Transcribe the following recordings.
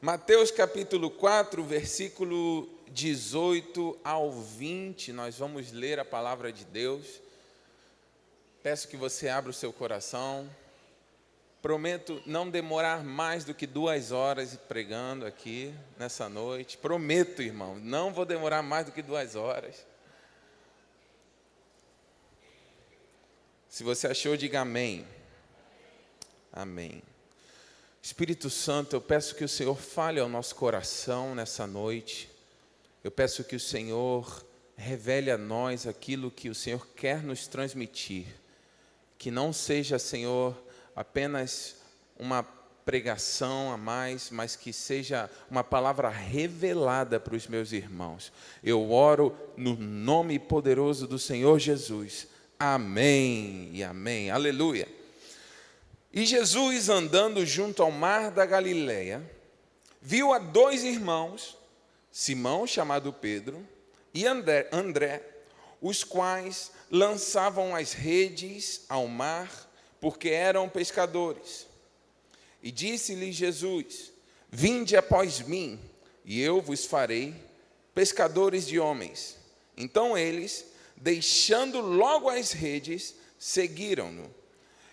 Mateus capítulo 4, versículo 18 ao 20, nós vamos ler a palavra de Deus. Peço que você abra o seu coração. Prometo não demorar mais do que 2 horas pregando aqui nessa noite. Prometo, irmão, não vou demorar mais do que 2 horas. Se você achou, diga amém. Amém. Espírito Santo, eu peço que o Senhor fale ao nosso coração nessa noite. Eu peço que o Senhor revele a nós aquilo que o Senhor quer nos transmitir. Que não seja, Senhor, apenas uma pregação a mais, mas que seja uma palavra revelada para os meus irmãos. Eu oro no nome poderoso do Senhor Jesus. Amém e amém. Aleluia. E Jesus, andando junto ao mar da Galileia, viu a 2 irmãos, Simão, chamado Pedro, e André, os quais lançavam as redes ao mar, porque eram pescadores. E disse-lhe Jesus: Vinde após mim, e eu vos farei pescadores de homens. Então eles, deixando logo as redes, seguiram-no.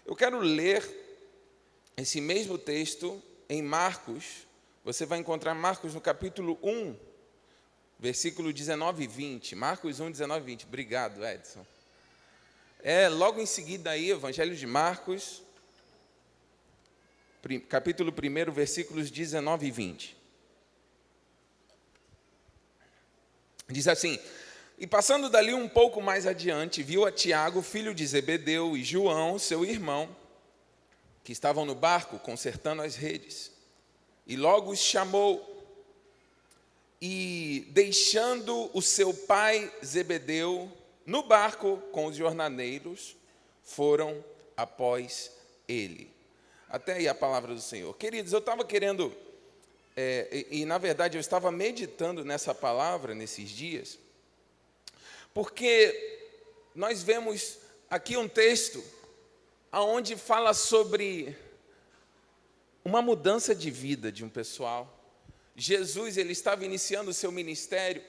Eu quero ler esse mesmo texto em Marcos. Você vai encontrar Marcos no capítulo 1, versículo 19 e 20. Marcos 1, 19 e 20. Obrigado, Edson. Logo em seguida aí, Evangelho de Marcos, capítulo 1, versículos 19 e 20. Diz assim: E passando dali um pouco mais adiante, viu a Tiago, filho de Zebedeu, e João, seu irmão, que estavam no barco consertando as redes. E logo os chamou, e deixando o seu pai Zebedeu no barco com os jornaleiros, foram após ele. Até aí a palavra do Senhor. Queridos, eu estava querendo, na verdade eu estava meditando nessa palavra nesses dias, porque nós vemos aqui um texto onde fala sobre uma mudança de vida de um pessoal. Jesus, ele estava iniciando o seu ministério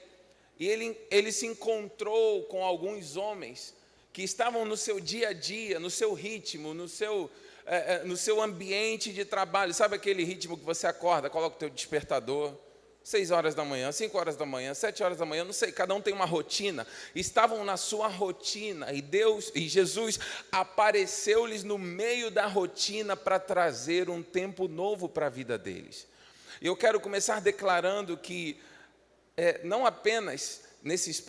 e ele se encontrou com alguns homens que estavam no seu dia a dia, no seu ritmo, no seu ambiente de trabalho. Sabe aquele ritmo que você acorda, coloca o teu despertador, 6 horas da manhã, 5 horas da manhã, 7 horas da manhã, não sei, cada um tem uma rotina. Estavam na sua rotina e Jesus apareceu-lhes no meio da rotina para trazer um tempo novo para a vida deles. E eu quero começar declarando que não apenas nessas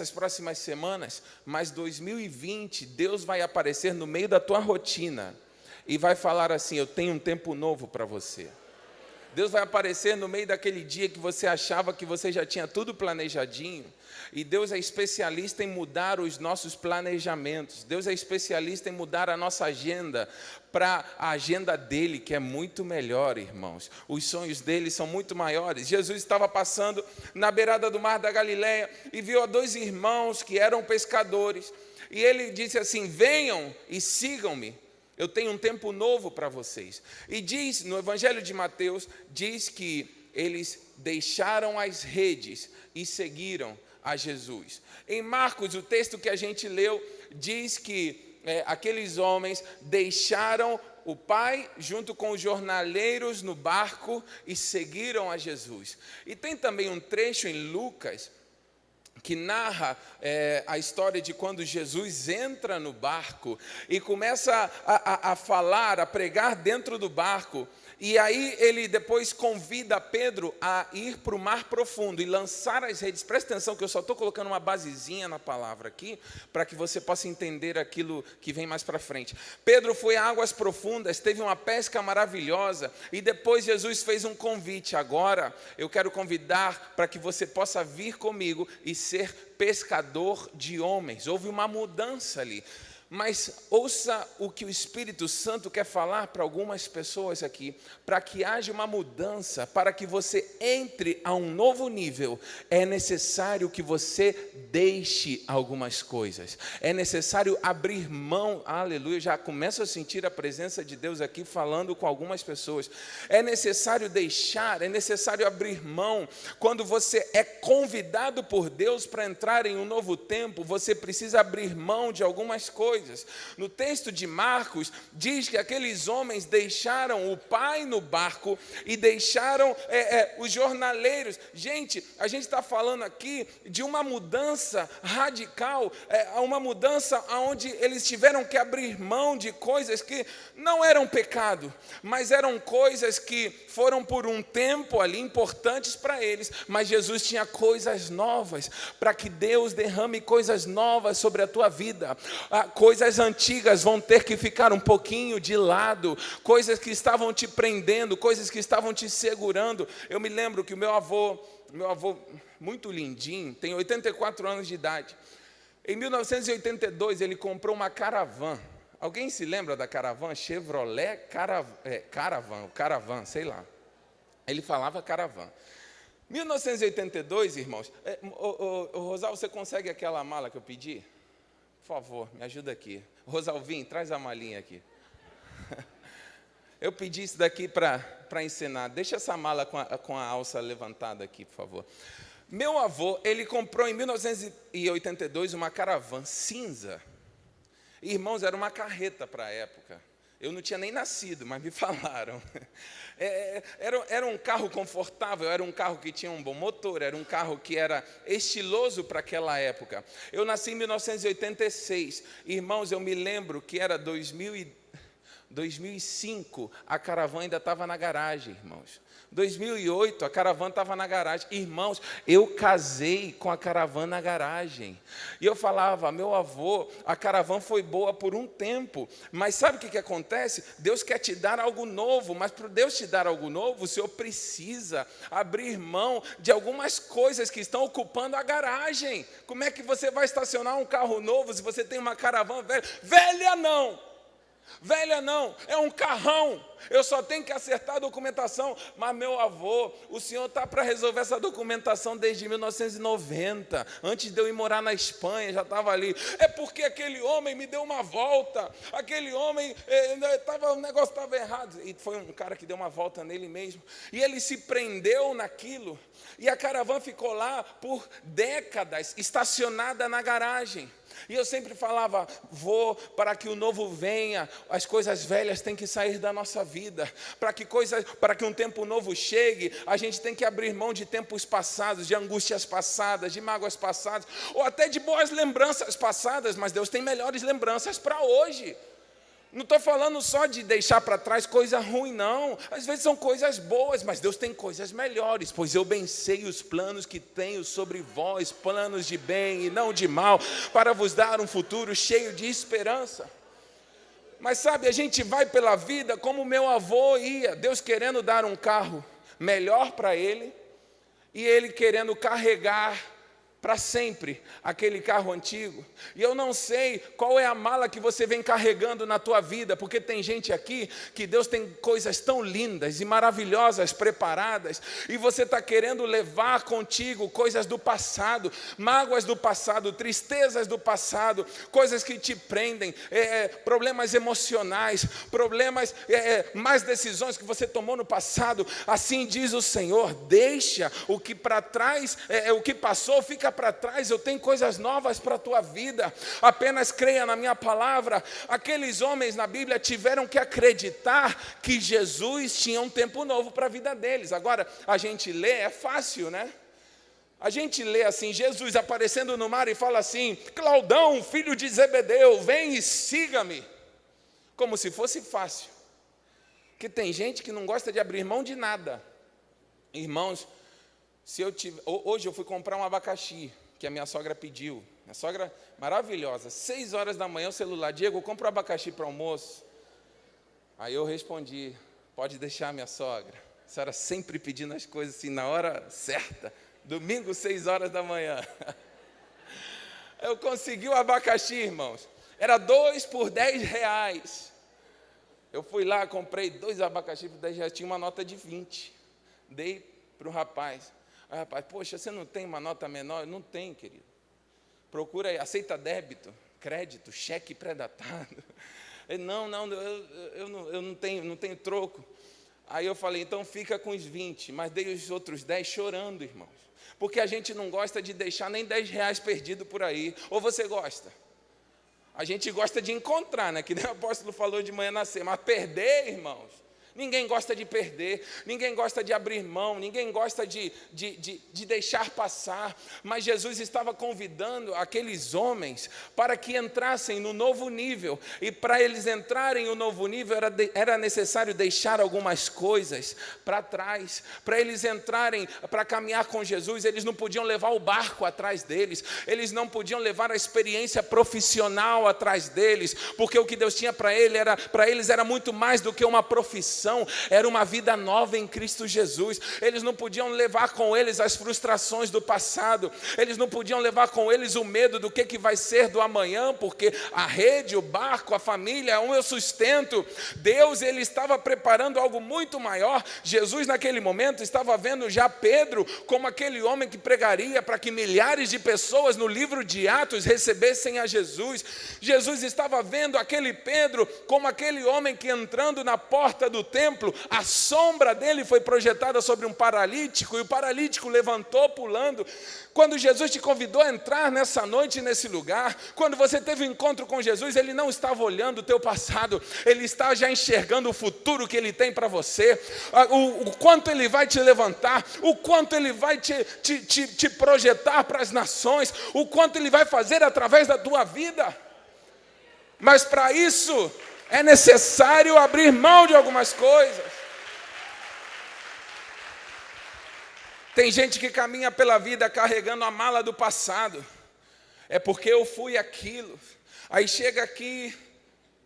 próximas semanas, mas 2020, Deus vai aparecer no meio da tua rotina e vai falar assim: eu tenho um tempo novo para você. Deus vai aparecer no meio daquele dia que você achava que você já tinha tudo planejadinho. E Deus é especialista em mudar os nossos planejamentos. Deus é especialista em mudar a nossa agenda para a agenda dele, que é muito melhor, irmãos. Os sonhos dele são muito maiores. Jesus estava passando na beirada do mar da Galileia e viu a 2 irmãos que eram pescadores. E ele disse assim: venham e sigam-me. Eu tenho um tempo novo para vocês. E diz, no Evangelho de Mateus, diz que eles deixaram as redes e seguiram a Jesus. Em Marcos, o texto que a gente leu, diz que aqueles homens deixaram o pai junto com os jornaleiros no barco e seguiram a Jesus. E tem também um trecho em Lucas que narra a história de quando Jesus entra no barco e começa a falar, a pregar dentro do barco. E aí ele depois convida Pedro a ir para o mar profundo e lançar as redes. Presta atenção que eu só estou colocando uma basezinha na palavra aqui, para que você possa entender aquilo que vem mais para frente. Pedro foi a águas profundas, teve uma pesca maravilhosa, e depois Jesus fez um convite: agora eu quero convidar para que você possa vir comigo e ser pescador de homens. Houve uma mudança ali. Mas ouça o que o Espírito Santo quer falar para algumas pessoas aqui, para que haja uma mudança, para que você entre a um novo nível, é necessário que você deixe algumas coisas, é necessário abrir mão, aleluia, já começo a sentir a presença de Deus aqui falando com algumas pessoas, é necessário deixar, é necessário abrir mão. Quando você é convidado por Deus para entrar em um novo tempo, você precisa abrir mão de algumas coisas. No texto de Marcos, diz que aqueles homens deixaram o pai no barco e deixaram os jornaleiros. Gente, a gente está falando aqui de uma mudança radical, uma mudança onde eles tiveram que abrir mão de coisas que não eram pecado, mas eram coisas que foram por um tempo ali importantes para eles, mas Jesus tinha coisas novas, para que Deus derrame coisas novas sobre a tua vida. Coisas antigas vão ter que ficar um pouquinho de lado, coisas que estavam te prendendo, coisas que estavam te segurando. Eu me lembro que o meu avô muito lindinho, tem 84 anos de idade. Em 1982 ele comprou uma Caravan. Alguém se lembra da Caravan? Chevrolet Caravan, sei lá. Ele falava Caravan. 1982, irmãos, Rosal, você consegue aquela mala que eu pedi? Por favor, me ajuda aqui. Rosalvim, traz a malinha aqui. Eu pedi isso daqui para ensinar. Deixa essa mala com a alça levantada aqui, por favor. Meu avô, ele comprou em 1982 uma Caravan cinza. Irmãos, era uma carreta para a época. Eu não tinha nem nascido, mas me falaram. Era um carro confortável, era um carro que tinha um bom motor, era um carro que era estiloso para aquela época. Eu nasci em 1986. Irmãos, eu me lembro que era 2005, a Caravan ainda estava na garagem, irmãos. 2008, a Caravan estava na garagem. Irmãos, eu casei com a Caravan na garagem. E eu falava, meu avô, a Caravan foi boa por um tempo. Mas sabe o que acontece? Deus quer te dar algo novo. Mas para Deus te dar algo novo, o Senhor precisa abrir mão de algumas coisas que estão ocupando a garagem. Como é que você vai estacionar um carro novo se você tem uma Caravan velha? Velha não! Velha não, é um carrão. Eu só tenho que acertar a documentação. Mas meu avô, o senhor está para resolver essa documentação desde 1990. Antes de eu ir morar na Espanha, já estava ali. É porque aquele homem me deu uma volta. Aquele homem, o negócio estava errado. E foi um cara que deu uma volta nele mesmo. E ele se prendeu naquilo. E a Caravan ficou lá por décadas, estacionada na garagem. E eu sempre falava, para que o novo venha, as coisas velhas têm que sair da nossa vida. Para que um tempo novo chegue, a gente tem que abrir mão de tempos passados, de angústias passadas, de mágoas passadas, ou até de boas lembranças passadas, mas Deus tem melhores lembranças para hoje. Não estou falando só de deixar para trás coisa ruim, não. Às vezes são coisas boas, mas Deus tem coisas melhores. Pois eu bem sei os planos que tenho sobre vós, planos de bem e não de mal, para vos dar um futuro cheio de esperança. Mas sabe, a gente vai pela vida como meu avô ia, Deus querendo dar um carro melhor para ele, e ele querendo carregar para sempre aquele carro antigo. E eu não sei qual é a mala que você vem carregando na tua vida, porque tem gente aqui que Deus tem coisas tão lindas e maravilhosas preparadas, e você está querendo levar contigo coisas do passado, mágoas do passado, tristezas do passado, coisas que te prendem, problemas emocionais, problemas, más decisões que você tomou no passado. Assim diz o Senhor: deixa o que para trás, o que passou fica para trás, eu tenho coisas novas para a tua vida, apenas creia na minha palavra. Aqueles homens na Bíblia tiveram que acreditar que Jesus tinha um tempo novo para a vida deles. Agora, a gente lê, é fácil, né? A gente lê assim, Jesus aparecendo no mar e fala assim: Claudão, filho de Zebedeu, vem e siga-me. Como se fosse fácil. Porque tem gente que não gosta de abrir mão de nada. Irmãos, hoje eu fui comprar um abacaxi, que a minha sogra pediu. Minha sogra maravilhosa. 6 horas da manhã o celular: Diego, compra um abacaxi para almoço. Aí eu respondi: pode deixar, minha sogra. A senhora sempre pedindo as coisas assim na hora certa. Domingo, 6 horas da manhã. Eu consegui o abacaxi, irmãos. Era 2 por R$ 10. Eu fui lá, comprei 2 abacaxi por R$ 10, tinha uma nota de 20. Dei para o rapaz. Aí o rapaz, poxa, você não tem uma nota menor? Não tem, querido. Procura aí, aceita débito, crédito, cheque pré-datado. Ele, não, eu não tenho troco. Aí eu falei, então fica com os 20, mas dei os outros 10 chorando, irmãos. Porque a gente não gosta de deixar nem R$ 10 perdido por aí. Ou você gosta? A gente gosta de encontrar, né? Que nem o apóstolo falou de manhã na ceia. Mas perder, irmãos, ninguém gosta de perder, ninguém gosta de abrir mão, ninguém gosta de deixar passar. Mas Jesus estava convidando aqueles homens para que entrassem no novo nível. E para eles entrarem no novo nível era necessário deixar algumas coisas para trás. Para eles entrarem, para caminhar com Jesus, eles não podiam levar o barco atrás deles. Eles não podiam levar a experiência profissional atrás deles. Porque o que Deus tinha para eles era muito mais do que uma profissão. Era uma vida nova em Cristo Jesus. Eles não podiam levar com eles as frustrações do passado. Eles não podiam levar com eles o medo do que vai ser do amanhã, porque a rede, o barco, a família é o meu sustento. Deus, ele estava preparando algo muito maior. Jesus naquele momento estava vendo já Pedro como aquele homem que pregaria para que milhares de pessoas no livro de Atos recebessem a Jesus. Jesus estava vendo aquele Pedro como aquele homem que entrando na porta do templo, a sombra dele foi projetada sobre um paralítico, e o paralítico levantou pulando. Quando Jesus te convidou a entrar nessa noite, nesse lugar, quando você teve um encontro com Jesus, ele não estava olhando o teu passado, ele está já enxergando o futuro que ele tem para você, o quanto ele vai te levantar, o quanto ele vai te projetar para as nações, o quanto ele vai fazer através da tua vida. Mas para isso é necessário abrir mão de algumas coisas. Tem gente que caminha pela vida carregando a mala do passado. É porque eu fui aquilo. Aí chega aqui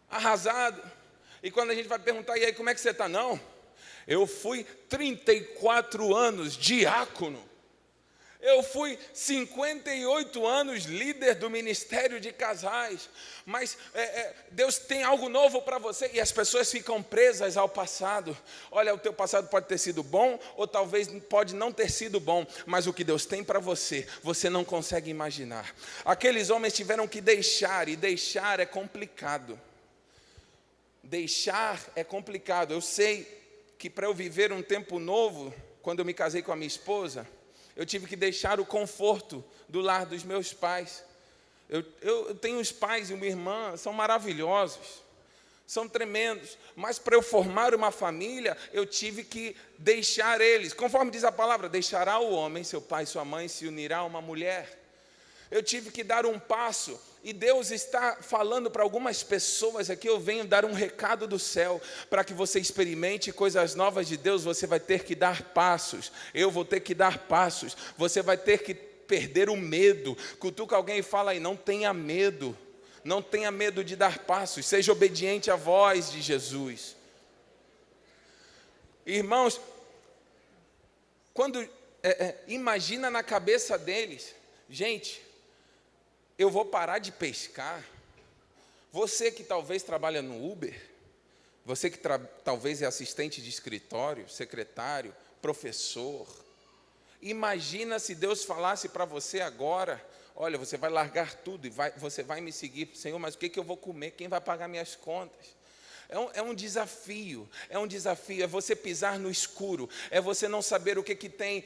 arrasado. E quando a gente vai perguntar, e aí, como é que você está? Não, eu fui 34 anos diácono. Eu fui 58 anos líder do ministério de casais, mas Deus tem algo novo para você, e as pessoas ficam presas ao passado. Olha, o teu passado pode ter sido bom, ou talvez pode não ter sido bom, mas o que Deus tem para você, você não consegue imaginar. Aqueles homens tiveram que deixar, e deixar é complicado. Deixar é complicado. Eu sei que para eu viver um tempo novo, quando eu me casei com a minha esposa, eu tive que deixar o conforto do lar dos meus pais. Eu tenho os pais e uma irmã, são maravilhosos, são tremendos, mas para eu formar uma família, eu tive que deixar eles. Conforme diz a palavra, deixará o homem, seu pai e sua mãe, se unirá a uma mulher. Eu tive que dar um passo, e Deus está falando para algumas pessoas aqui. Eu venho dar um recado do céu, para que você experimente coisas novas de Deus. Você vai ter que dar passos, eu vou ter que dar passos, você vai ter que perder o medo. Cutuca alguém e fala aí, não tenha medo, não tenha medo de dar passos, seja obediente à voz de Jesus. Irmãos, quando imagina na cabeça deles, gente, eu vou parar de pescar. Você que talvez trabalha no Uber, você que talvez é assistente de escritório, secretário, professor, imagina se Deus falasse para você agora, olha, você vai largar tudo e você vai me seguir. Senhor, mas o que eu vou comer? Quem vai pagar minhas contas? É um desafio, é você pisar no escuro, é você não saber o que tem,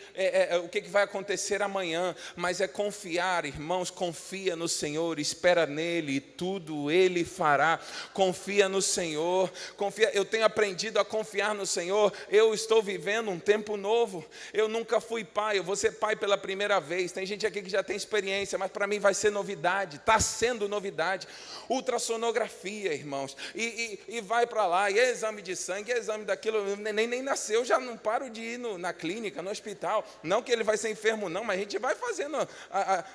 o que vai acontecer amanhã, mas é confiar, irmãos, confia no Senhor, espera nele, e tudo Ele fará. Confia no Senhor, confia. Eu tenho aprendido a confiar no Senhor. Eu estou vivendo um tempo novo, eu nunca fui pai, eu vou ser pai pela primeira vez. Tem gente aqui que já tem experiência, mas para mim vai ser novidade, está sendo novidade. Ultrassonografia, irmãos, e vai para lá, e é exame de sangue, é exame daquilo. O neném nem nasceu, já não paro de ir na clínica, no hospital. Não que ele vai ser enfermo não, mas a gente vai fazendo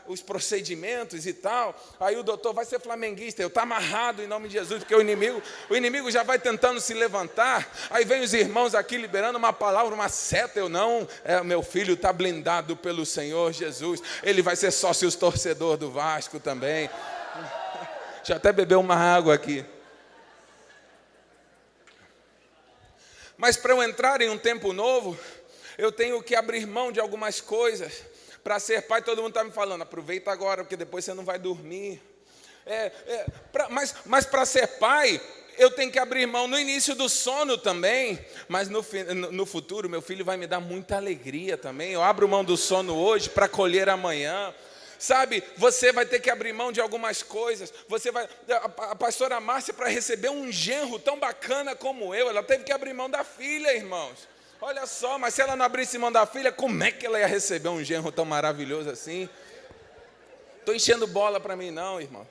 os procedimentos e tal. Aí o doutor vai ser flamenguista, eu estou amarrado em nome de Jesus, porque o inimigo já vai tentando se levantar. Aí vem os irmãos aqui liberando uma palavra, uma seta. Eu não, meu filho está blindado pelo Senhor Jesus, ele vai ser sócio torcedor do Vasco também. Deixa eu até beber uma água aqui. Mas para eu entrar em um tempo novo, eu tenho que abrir mão de algumas coisas. Para ser pai, todo mundo está me falando, aproveita agora, porque depois você não vai dormir. Mas para ser pai, eu tenho que abrir mão no início do sono também, mas no futuro meu filho vai me dar muita alegria também. Eu abro mão do sono hoje para colher amanhã. Sabe, você vai ter que abrir mão de algumas coisas. A pastora Márcia, para receber um genro tão bacana como eu, ela teve que abrir mão da filha, irmãos. Olha só, mas se ela não abrisse mão da filha, como é que ela ia receber um genro tão maravilhoso assim? Estou enchendo bola para mim não, irmão.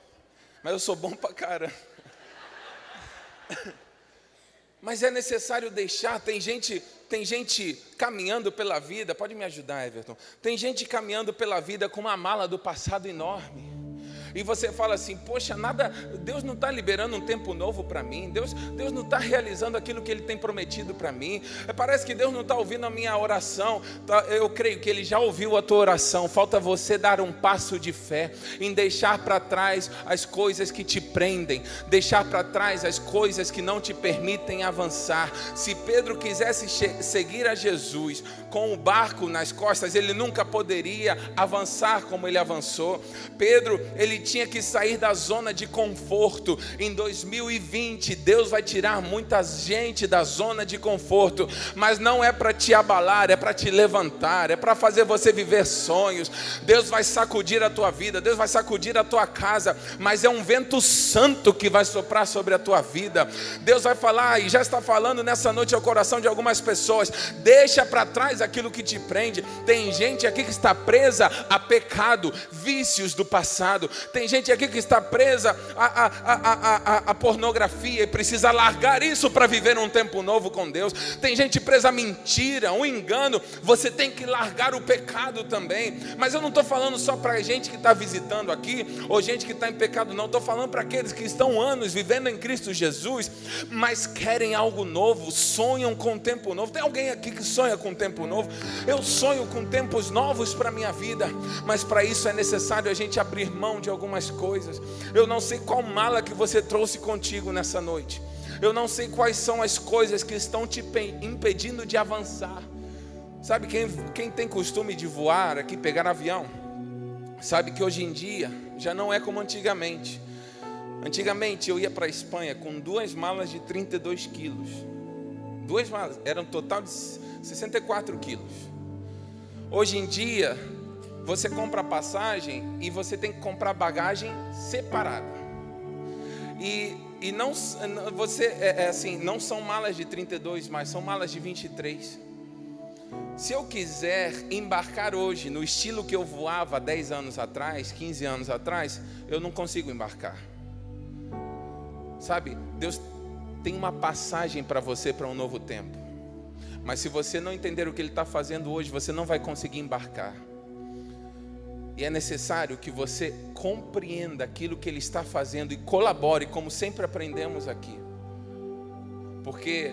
Mas eu sou bom pra caramba. Mas é necessário deixar, tem gente caminhando pela vida, pode me ajudar, Everton? Tem gente caminhando pela vida com uma mala do passado enorme. E você fala assim, poxa, Deus não está liberando um tempo novo para mim, Deus não está realizando aquilo que Ele tem prometido para mim, parece que Deus não está ouvindo a minha oração. Eu creio que Ele já ouviu a tua oração, falta você dar um passo de fé, em deixar para trás as coisas que te prendem, deixar para trás as coisas que não te permitem avançar. Se Pedro quisesse seguir a Jesus com o barco nas costas, ele nunca poderia avançar como ele avançou. Pedro, ele tinha que sair da zona de conforto. Em 2020, Deus vai tirar muita gente da zona de conforto, mas não é para te abalar, é para te levantar, é para fazer você viver sonhos. Deus vai sacudir a tua vida, Deus vai sacudir a tua casa, mas é um vento santo que vai soprar sobre a tua vida. Deus vai falar, e já está falando nessa noite ao coração de algumas pessoas, deixa para trás aquilo que te prende. Tem gente aqui que está presa a pecado, vícios do passado. Tem gente aqui que está presa a pornografia e precisa largar isso para viver um tempo novo com Deus. Tem gente presa a mentira, um engano. Você tem que largar o pecado também. Mas eu não estou falando só para gente que está visitando aqui, ou gente que está em pecado, não. Estou falando para aqueles que estão anos vivendo em Cristo Jesus, mas querem algo novo, sonham com um tempo novo. Tem alguém aqui que sonha com um tempo novo? Eu sonho com tempos novos para a minha vida, mas para isso é necessário a gente abrir mão de algumas coisas. Eu não sei qual mala que você trouxe contigo nessa noite. Eu não sei quais são as coisas que estão te impedindo de avançar. Sabe, quem tem costume de voar aqui, pegar avião, sabe que hoje em dia já não é como antigamente. Antigamente eu ia para a Espanha com 2 malas de 32 quilos. 2 malas, era um total de 64 quilos. Hoje em dia, você compra passagem e você tem que comprar bagagem separada. E não, não são malas de 32, mas são malas de 23. Se eu quiser embarcar hoje no estilo que eu voava 10 anos atrás, 15 anos atrás, eu não consigo embarcar. Sabe, Deus tem uma passagem para você para um novo tempo. Mas se você não entender o que Ele está fazendo hoje, você não vai conseguir embarcar. E é necessário que você compreenda aquilo que Ele está fazendo e colabore, como sempre aprendemos aqui. Porque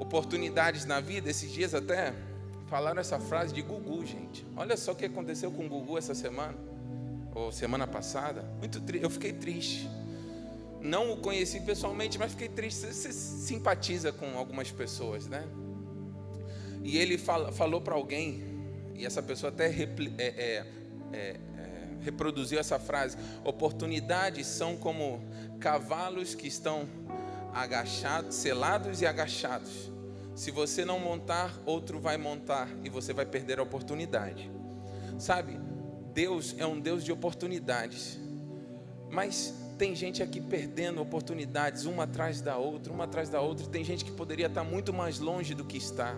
oportunidades na vida, esses dias até falaram essa frase de Gugu, gente. Olha só o que aconteceu com o Gugu essa semana, ou semana passada. Eu fiquei triste. Não o conheci pessoalmente, mas fiquei triste. Você simpatiza com algumas pessoas, né? E ele falou para alguém, e essa pessoa até reproduziu essa frase: oportunidades são como cavalos que estão agachados, selados e agachados. Se você não montar, outro vai montar e você vai perder a oportunidade. Sabe, Deus é um Deus de oportunidades, mas tem gente aqui perdendo oportunidades, uma atrás da outra, tem gente que poderia estar muito mais longe do que está.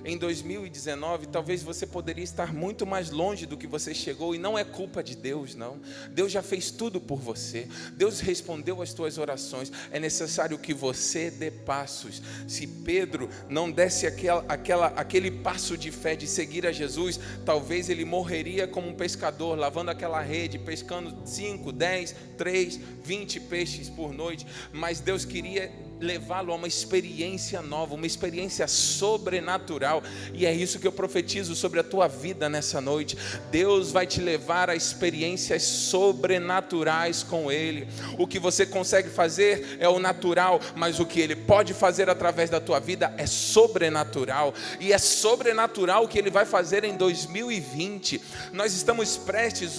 Em 2019, talvez você poderia estar muito mais longe do que você chegou, e não é culpa de Deus, não. Deus já fez tudo por você, Deus respondeu às tuas orações. É necessário que você dê passos. Se Pedro não desse aquele passo de fé de seguir a Jesus, talvez ele morreria como um pescador, lavando aquela rede, pescando 5, 10, 3, 20 peixes por noite. Mas Deus queria levá-lo a uma experiência nova, uma experiência sobrenatural. E é isso que eu profetizo sobre a tua vida nessa noite. Deus vai te levar a experiências sobrenaturais com Ele. O que você consegue fazer é o natural, mas o que Ele pode fazer através da tua vida é sobrenatural. E é sobrenatural o que Ele vai fazer em 2020. Nós estamos prestes,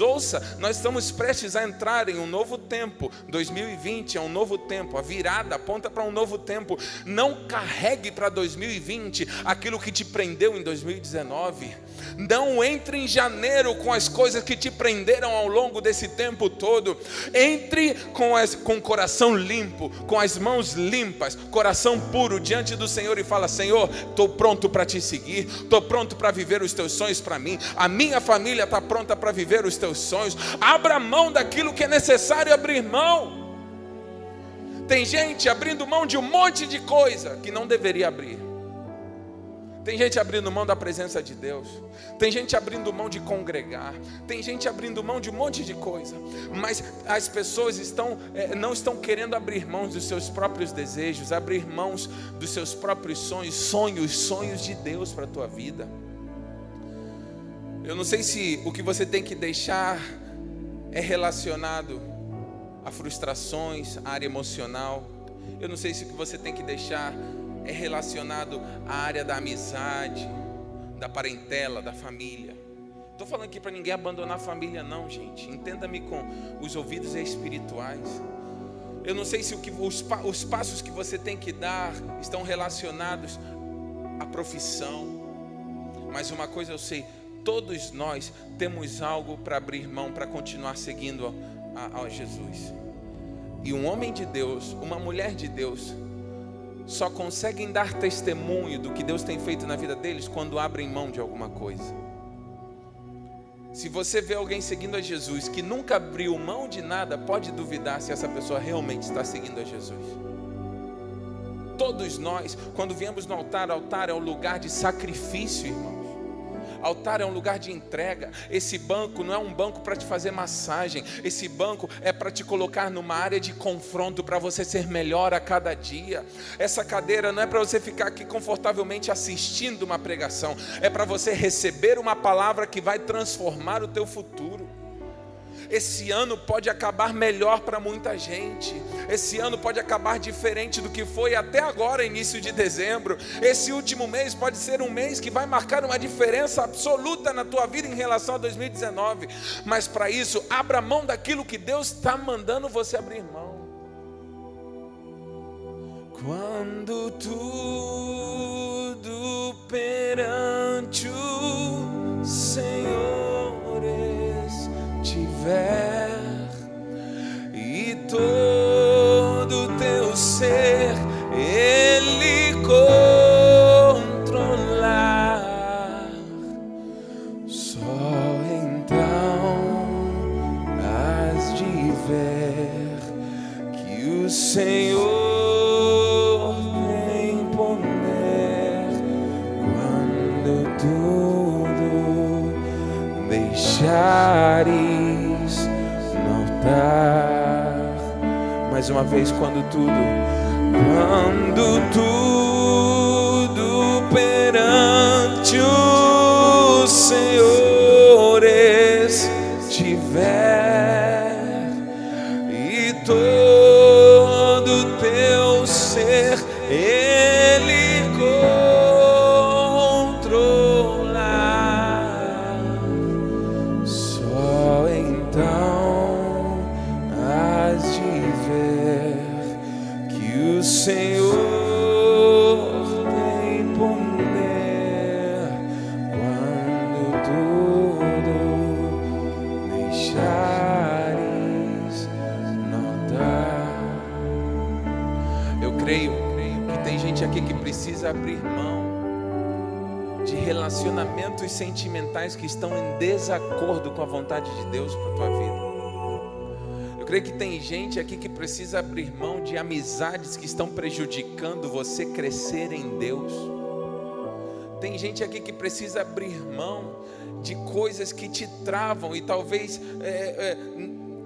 nós estamos prestes a entrar em um novo tempo. 2020 é um novo tempo, a virada aponta para um novo tempo. Não carregue para 2020 aquilo que te prendeu em 2019. Não entre em janeiro com as coisas que te prenderam ao longo desse tempo todo. Entre com o coração limpo, com as mãos limpas, coração puro diante do Senhor e fala: Senhor, estou pronto para te seguir, estou pronto para viver os teus sonhos para mim. A minha família está pronta para viver os teus sonhos. Abra mão daquilo que é necessário abrir mão. Tem gente abrindo mão de um monte de coisa que não deveria abrir. Tem gente abrindo mão da presença de Deus. Tem gente abrindo mão de congregar. Tem gente abrindo mão de um monte de coisa. Mas as pessoas não estão querendo abrir mãos dos seus próprios desejos, abrir mãos dos seus próprios sonhos de Deus para a tua vida. Eu não sei se o que você tem que deixar é relacionado a frustrações, a área emocional. Eu não sei se o que você tem que deixar é relacionado à área da amizade, da parentela, da família. Estou falando aqui para ninguém abandonar a família não, gente. Entenda-me com os ouvidos espirituais. Eu não sei se os passos que você tem que dar estão relacionados à profissão. Mas uma coisa eu sei, todos nós temos algo para abrir mão, para continuar seguindo a Jesus. E um homem de Deus, uma mulher de Deus, só conseguem dar testemunho do que Deus tem feito na vida deles quando abrem mão de alguma coisa. Se você vê alguém seguindo a Jesus que nunca abriu mão de nada, pode duvidar se essa pessoa realmente está seguindo a Jesus. Todos nós, quando viemos no altar, altar é um lugar de sacrifício, irmãos. Altar é um lugar de entrega. Esse banco não é um banco para te fazer massagem. Esse banco é para te colocar numa área de confronto, para você ser melhor a cada dia. Essa cadeira não é para você ficar aqui confortavelmente assistindo uma pregação. É para você receber uma palavra que vai transformar o teu futuro. Esse ano pode acabar melhor para muita gente. Esse ano pode acabar diferente do que foi até agora, início de dezembro. Esse último mês pode ser um mês que vai marcar uma diferença absoluta na tua vida em relação a 2019. Mas para isso, abra mão daquilo que Deus está mandando você abrir mão. Quando tudo perante o Senhor estiver e todo teu ser Ele controlar, só então has de ver que o Senhor tem poder quando tudo deixares notar. Mais uma vez, quando tudo perante o Senhor estiver e todo teu ser Ele controlar, só então has de ver que o Senhor tem poder quando tudo deixares notar. Eu creio que tem gente aqui que precisa abrir mão de relacionamentos sentimentais que estão em desacordo com a vontade de Deus para a tua vida. Eu creio que tem gente aqui que precisa abrir mão de amizades que estão prejudicando você crescer em Deus. Tem gente aqui que precisa abrir mão de coisas que te travam e talvez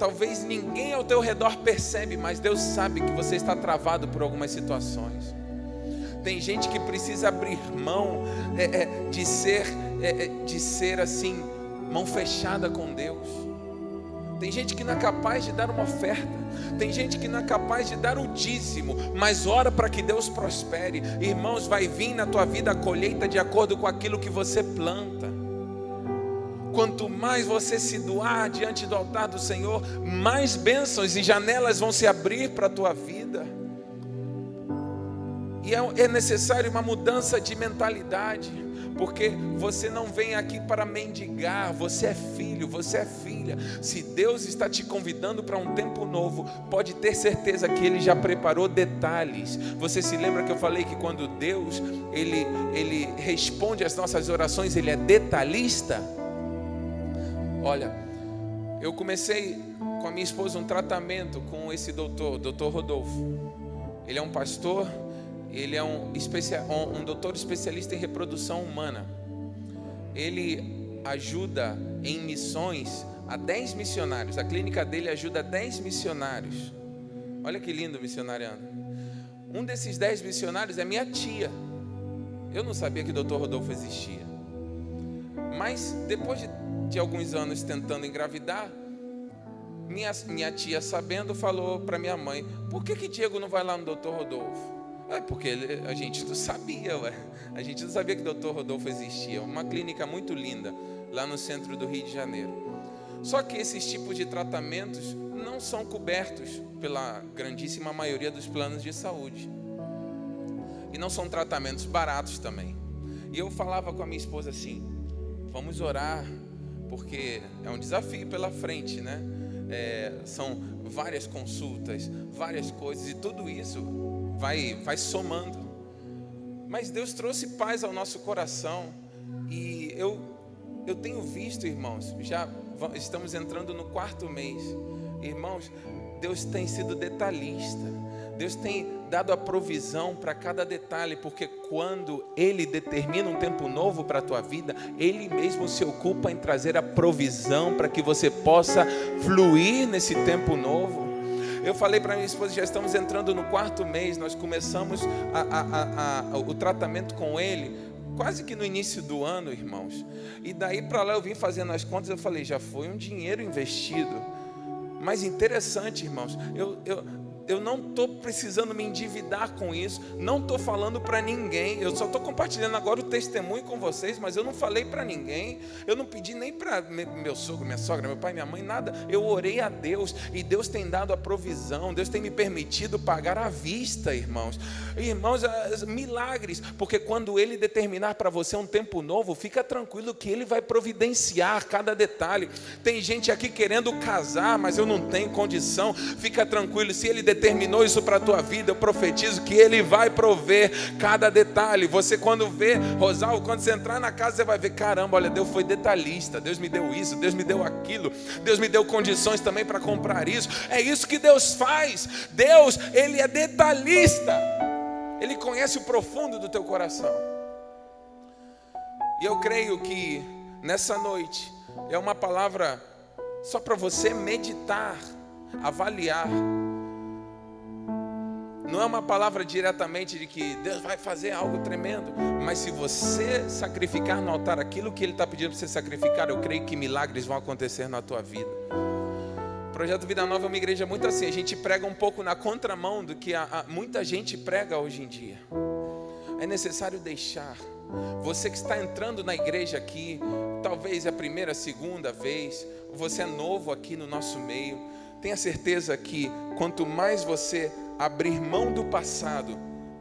talvez ninguém ao teu redor percebe, mas Deus sabe que você está travado por algumas situações. Tem gente que precisa abrir mão de ser assim, mão fechada com Deus. Tem gente que não é capaz de dar uma oferta. Tem gente que não é capaz de dar o dízimo, mas ora para que Deus prospere. Irmãos, vai vir na tua vida a colheita de acordo com aquilo que você planta. Quanto mais você se doar diante do altar do Senhor, mais bênçãos e janelas vão se abrir para a tua vida. E é necessário uma mudança de mentalidade, porque você não vem aqui para mendigar, você é filho, você é filha. Se Deus está te convidando para um tempo novo, pode ter certeza que Ele já preparou detalhes. Você se lembra que eu falei que quando Deus Ele responde às nossas orações, Ele é detalhista? Olha, eu comecei com a minha esposa um tratamento com esse doutor Rodolfo. Ele é um pastor. Ele é um doutor especialista em reprodução humana. Ele ajuda em missões a 10 missionários. A clínica dele ajuda 10 missionários. Olha que lindo missionariando. Um desses 10 missionários é minha tia. Eu não sabia que o doutor Rodolfo existia. Mas depois de alguns anos tentando engravidar, minha tia, sabendo, falou para minha mãe: por que Diego não vai lá no doutor Rodolfo? Porque a gente não sabia, a gente não sabia que o Dr. Rodolfo existia. Uma clínica muito linda, lá no centro do Rio de Janeiro. Só que esses tipos de tratamentos não são cobertos pela grandíssima maioria dos planos de saúde. E não são tratamentos baratos também. E eu falava com a minha esposa assim: vamos orar, porque é um desafio pela frente, né? São várias consultas, várias coisas, e tudo isso vai somando. Mas Deus trouxe paz ao nosso coração. E eu tenho visto, irmãos, já estamos entrando no 4º mês. Irmãos, Deus tem sido detalhista. Deus tem dado a provisão para cada detalhe, porque quando Ele determina um tempo novo para a tua vida, Ele mesmo se ocupa em trazer a provisão para que você possa fluir nesse tempo novo. Eu falei para minha esposa: já estamos entrando no 4º mês. Nós começamos o tratamento com ele quase que no início do ano, irmãos. E daí para lá eu vim fazendo as contas. Eu falei: já foi um dinheiro investido. Mas interessante, irmãos, eu não estou precisando me endividar com isso. Não estou falando para ninguém. Eu só estou compartilhando agora o testemunho com vocês. Mas eu não falei para ninguém. Eu não pedi nem para meu sogro, minha sogra, meu pai, minha mãe, nada. Eu orei a Deus. E Deus tem dado a provisão. Deus tem me permitido pagar à vista, irmãos. Irmãos, milagres. Porque quando Ele determinar para você um tempo novo, fica tranquilo que Ele vai providenciar cada detalhe. Tem gente aqui querendo casar, mas eu não tenho condição. Fica tranquilo, se Ele determinou isso para a tua vida, eu profetizo que Ele vai prover cada detalhe. Você, quando vê, Rosalvo, quando você entrar na casa, você vai ver: caramba, olha, Deus foi detalhista. Deus me deu isso, Deus me deu aquilo, Deus me deu condições também para comprar isso. É isso que Deus faz. Deus, Ele é detalhista. Ele conhece o profundo do teu coração. E eu creio que nessa noite é uma palavra só para você meditar, avaliar. Não é uma palavra diretamente de que Deus vai fazer algo tremendo, mas se você sacrificar no altar aquilo que Ele está pedindo para você sacrificar, eu creio que milagres vão acontecer na tua vida. O Projeto Vida Nova é uma igreja muito assim. A gente prega um pouco na contramão do que muita gente prega hoje em dia. É necessário deixar. Você que está entrando na igreja aqui, talvez é a primeira, segunda vez, você é novo aqui no nosso meio, tenha certeza que quanto mais você abrir mão do passado,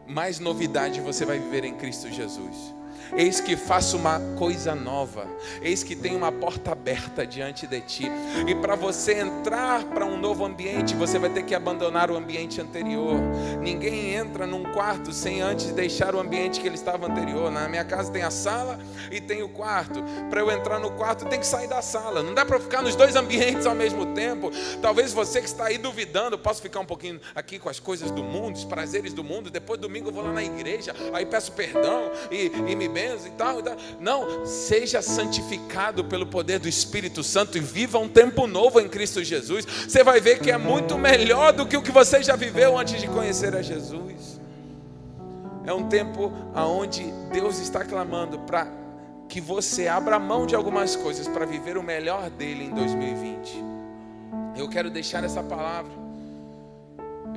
mais novidade você vai viver em Cristo Jesus. Eis que faço uma coisa nova. Eis que tem uma porta aberta diante de ti. E para você entrar para um novo ambiente, você vai ter que abandonar o ambiente anterior. Ninguém entra num quarto sem antes deixar o ambiente que ele estava anterior. Na minha casa tem a sala e tem o quarto. Para eu entrar no quarto, tem que sair da sala. Não dá para ficar nos dois ambientes ao mesmo tempo. Talvez você que está aí duvidando: posso ficar um pouquinho aqui com as coisas do mundo, os prazeres do mundo, depois domingo eu vou lá na igreja, aí peço perdão e tome bênção e tal, e tal. Não, seja santificado pelo poder do Espírito Santo e viva um tempo novo em Cristo Jesus. Você vai ver que é muito melhor do que o que você já viveu antes de conhecer a Jesus. É um tempo onde Deus está clamando para que você abra mão de algumas coisas para viver o melhor dele em 2020. Eu quero deixar essa palavra.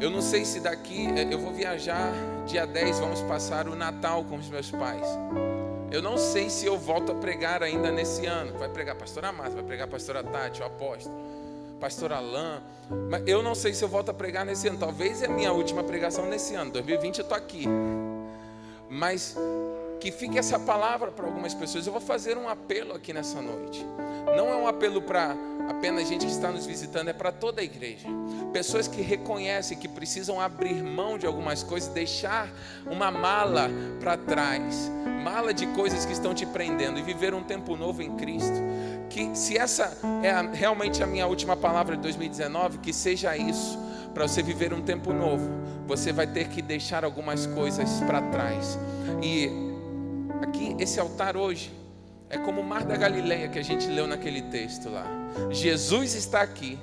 Eu não sei se daqui, eu vou viajar dia 10, vamos passar o Natal com os meus pais. Eu não sei se eu volto a pregar ainda nesse ano. Vai pregar a pastora Márcia, vai pregar a pastora Tati, o apóstolo, pastor Alain. Mas eu não sei se eu volto a pregar nesse ano. Talvez é a minha última pregação nesse ano. 2020 eu estou aqui. Mas que fique essa palavra para algumas pessoas. Eu vou fazer um apelo aqui nessa noite. Não é um apelo para apenas gente que está nos visitando, é para toda a igreja. Pessoas que reconhecem que precisam abrir mão de algumas coisas, deixar uma mala para trás, mala de coisas que estão te prendendo e viver um tempo novo em Cristo. Que se essa é realmente a minha última palavra de 2019, que seja isso. Para você viver um tempo novo, você vai ter que deixar algumas coisas para trás. E aqui, esse altar hoje é como o Mar da Galileia que a gente leu naquele texto lá. Jesus está aqui.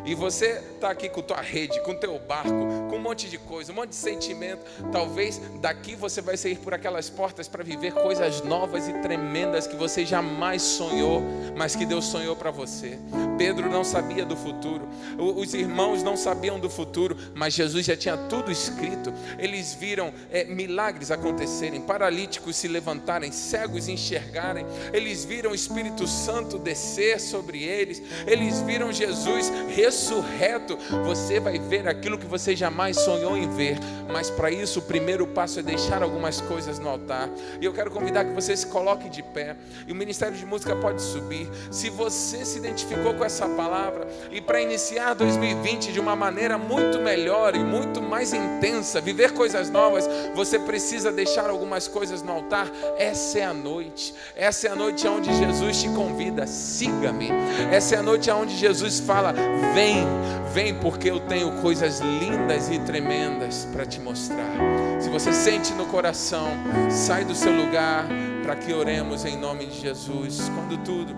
E você está aqui com tua rede, com teu barco, com um monte de coisa, um monte de sentimento. Talvez daqui você vai sair por aquelas portas para viver coisas novas e tremendas que você jamais sonhou, mas que Deus sonhou para você. Pedro não sabia do futuro, os irmãos não sabiam do futuro, mas Jesus já tinha tudo escrito. Eles viram milagres acontecerem, paralíticos se levantarem, cegos enxergarem. Eles viram o Espírito Santo descer sobre eles. Eles viram Jesus ressurreto. Você vai ver aquilo que você jamais sonhou em ver, mas para isso o primeiro passo é deixar algumas coisas no altar. E eu quero convidar que você se coloque de pé, e o Ministério de Música pode subir. Se você se identificou com essa palavra, e para iniciar 2020 de uma maneira muito melhor e muito mais intensa, viver coisas novas, você precisa deixar algumas coisas no altar. Essa é a noite onde Jesus te convida: siga-me. Essa é a noite onde Jesus fala: vem porque eu tenho coisas lindas e tremendas para te mostrar. Se você sente no coração, sai do seu lugar para que oremos em nome de Jesus. Quando tudo